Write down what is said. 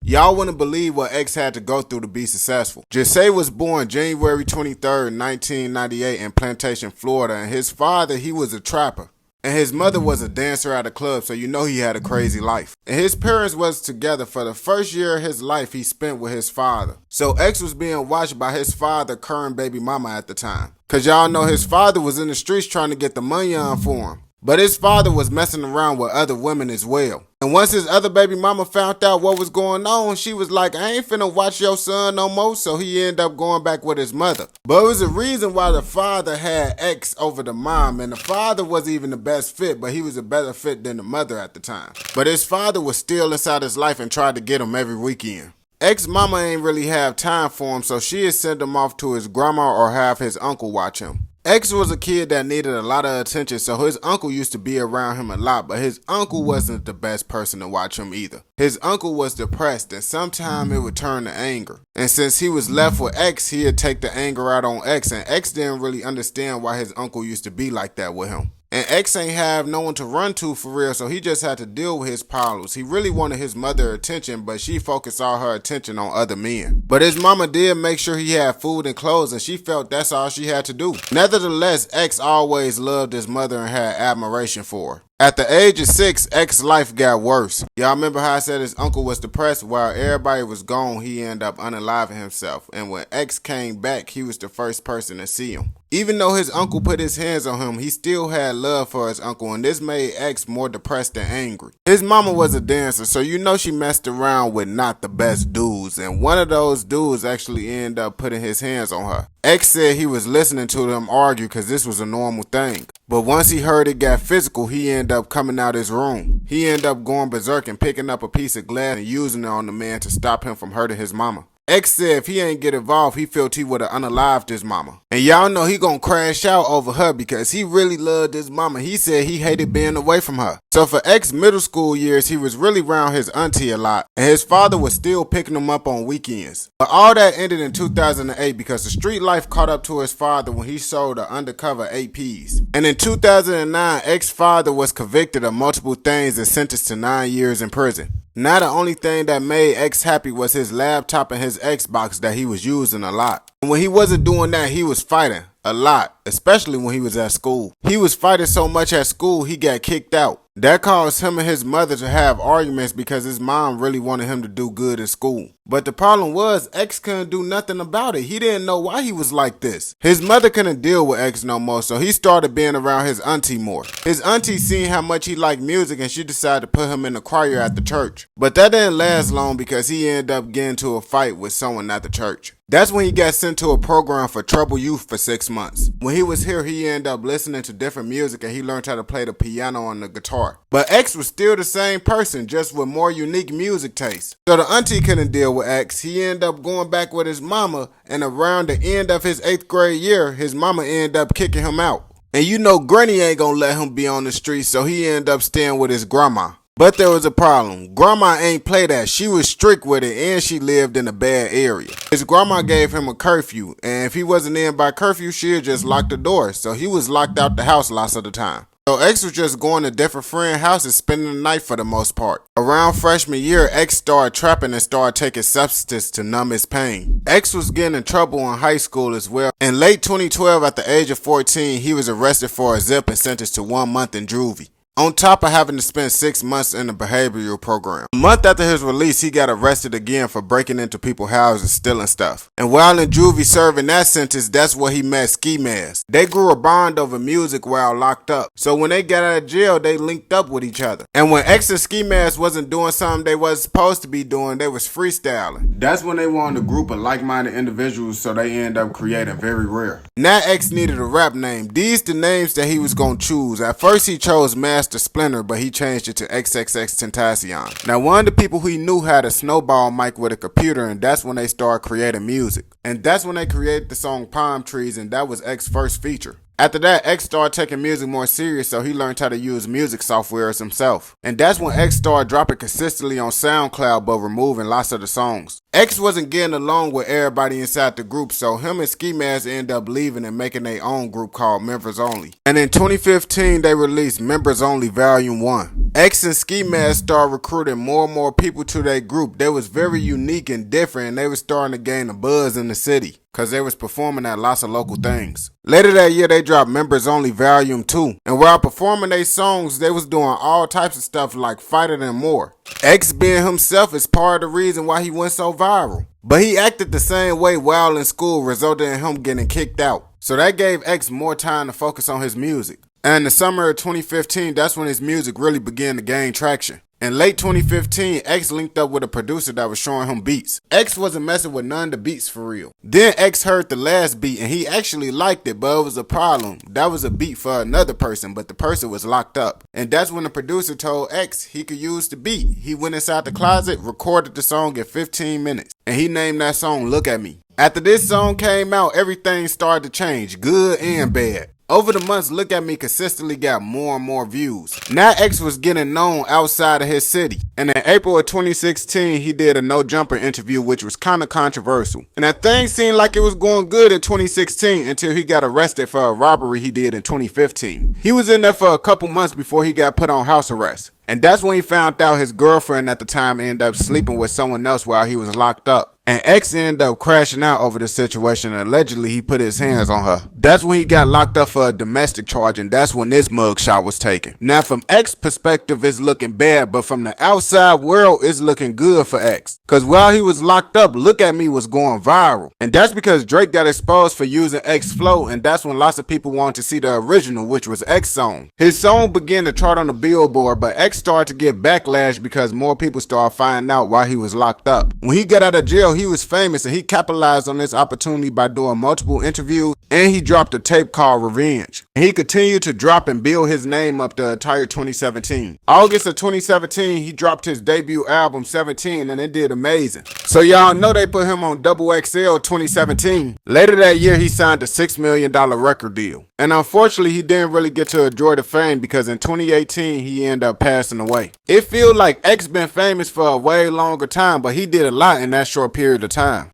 Y'all wouldn't believe what X had to go through to be successful. Jesse was born January 23rd, 1998 in Plantation, Florida, and his father, he was a trapper. And his mother was a dancer at a club, so you know he had a crazy life. And his parents was together for the first year of his life he spent with his father. So X was being watched by his father, current baby mama at the time. Cause y'all know his father was in the streets trying to get the money on for him. But his father was messing around with other women as well. And once his other baby mama found out what was going on, she was like, I ain't finna watch your son no more, so he ended up going back with his mother. But it was a reason why the father had X over the mom, and the father wasn't even the best fit, but he was a better fit than the mother at the time. But his father was still inside his life and tried to get him every weekend. X mama ain't really have time for him, so she'd send him off to his grandma or have his uncle watch him. X was a kid that needed a lot of attention, so his uncle used to be around him a lot, but his uncle wasn't the best person to watch him either. His uncle was depressed, and sometimes it would turn to anger. And since he was left with X, he'd take the anger out on X, and X didn't really understand why his uncle used to be like that with him. And X ain't have no one to run to for real, so he just had to deal with his problems. He really wanted his mother attention, but she focused all her attention on other men. But his mama did make sure he had food and clothes, and she felt that's all she had to do. Nevertheless, X always loved his mother and had admiration for her. At the age of 6, X's life got worse. Y'all remember how I said his uncle was depressed? While everybody was gone, he ended up unaliving himself. And when X came back, he was the first person to see him. Even though his uncle put his hands on him, he still had love for his uncle, and this made X more depressed than angry. His mama was a dancer, so you know she messed around with not the best dudes, and one of those dudes actually ended up putting his hands on her. X said he was listening to them argue because this was a normal thing. But once he heard it got physical, he ended up coming out his room. He ended up going berserk and picking up a piece of glass and using it on the man to stop him from hurting his mama. X said if he ain't get involved, he felt he would have unalived his mama. And y'all know he gonna crash out over her because he really loved his mama. He said he hated being away from her. So for X middle school years, he was really around his auntie a lot. And his father was still picking him up on weekends. But all that ended in 2008 because the street life caught up to his father when he sold the undercover APs. And in 2009, X's father was convicted of multiple things and sentenced to 9 years in prison. Now the only thing that made X happy was his laptop and his Xbox that he was using a lot. And when he wasn't doing that, he was fighting a lot, especially when he was at school. He was fighting so much at school, he got kicked out. That caused him and his mother to have arguments because his mom really wanted him to do good in school. But the problem was, X couldn't do nothing about it. He didn't know why he was like this. His mother couldn't deal with X no more, so he started being around his auntie more. His auntie seen how much he liked music and she decided to put him in the choir at the church. But that didn't last long because he ended up getting into a fight with someone at the church. That's when he got sent to a program for troubled youth for 6 months. When he was here, he ended up listening to different music and he learned how to play the piano and the guitar. But X was still the same person, just with more unique music tastes. So the auntie couldn't deal with X. He ended up going back with his mama, and around the end of his 8th grade year, his mama ended up kicking him out. And you know Granny ain't gonna let him be on the streets, so he ended up staying with his grandma. But there was a problem. Grandma ain't play that. She was strict with it and she lived in a bad area. His grandma gave him a curfew, and if he wasn't in by curfew, she'd just lock the door. So he was locked out the house lots of the time. So X was just going to different friend houses spending the night for the most part. Around freshman year, X started trapping and started taking substances to numb his pain. X was getting in trouble in high school as well. In late 2012, at the age of 14, he was arrested for a zip and sentenced to 1 month in juvie. On top of having to spend 6 months in the behavioral program. A month after his release, he got arrested again for breaking into people's houses and stealing stuff. And while in juvie serving that sentence, that's where he met Ski Mask. They grew a bond over music while locked up. So when they got out of jail, they linked up with each other. And when X and Ski Mask wasn't doing something they wasn't supposed to be doing, they was freestyling. That's when they wanted a group of like-minded individuals, so they ended up creating Very Rare. Now X needed a rap name. These the names that he was gonna choose. At first he chose Master Splinter, but he changed it to xxxtentacion. Now one of the people he knew had a snowball mic with a computer, and that's when they started creating music. And that's when they created the song Palm Trees, and that was X's first feature. After that, X started taking music more serious, so he learned how to use music software himself. And that's when X started dropping consistently on SoundCloud but removing lots of the songs. X wasn't getting along with everybody inside the group, so him and Ski Mask ended up leaving and making their own group called Members Only. And in 2015, they released Members Only Volume 1. X and Ski Mask started recruiting more and more people to their group. They was very unique and different, and they was starting to gain a buzz in the city, cause they was performing at lots of local things. Later that year, they dropped Members Only Volume 2. And while performing their songs, they was doing all types of stuff like fighting and more. X being himself is part of the reason why he went so viral. But he acted the same way while in school, resulting in him getting kicked out. So that gave X more time to focus on his music. And in the summer of 2015, that's when his music really began to gain traction. In late 2015, X linked up with a producer that was showing him beats. X wasn't messing with none of the beats for real. Then X heard the last beat and he actually liked it, but it was a problem. That was a beat for another person, but the person was locked up. And that's when the producer told X he could use the beat. He went inside the closet, recorded the song in 15 minutes, and he named that song Look At Me. After this song came out, everything started to change, good and bad. Over the months, Look At Me consistently got more and more views. Now X was getting known outside of his city. And in April of 2016, he did a No Jumper interview, which was kind of controversial. And that thing seemed like it was going good in 2016 until he got arrested for a robbery he did in 2015. He was in there for a couple months before he got put on house arrest. And that's when he found out his girlfriend at the time ended up sleeping with someone else while he was locked up. And X ended up crashing out over the situation, and allegedly he put his hands on her. That's when he got locked up for a domestic charge, and that's when this mugshot was taken. Now from X's perspective, it's looking bad, but from the outside world, it's looking good for X. Cause while he was locked up, Look At Me was going viral. And that's because Drake got exposed for using X flow, and that's when lots of people wanted to see the original, which was X's song. His song began to chart on the Billboard, but X started to get backlash because more people started finding out why he was locked up. When he got out of jail, he was famous, and he capitalized on this opportunity by doing multiple interviews, and he dropped a tape called Revenge. And he continued to drop and build his name up the entire 2017. August of 2017, he dropped his debut album 17, and it did amazing. So y'all know they put him on XXL 2017. Later that year, he signed a $6 million record deal. And unfortunately, he didn't really get to enjoy the fame because in 2018, he ended up passing away. It feels like X been famous for a way longer time, but he did a lot in that short period of time.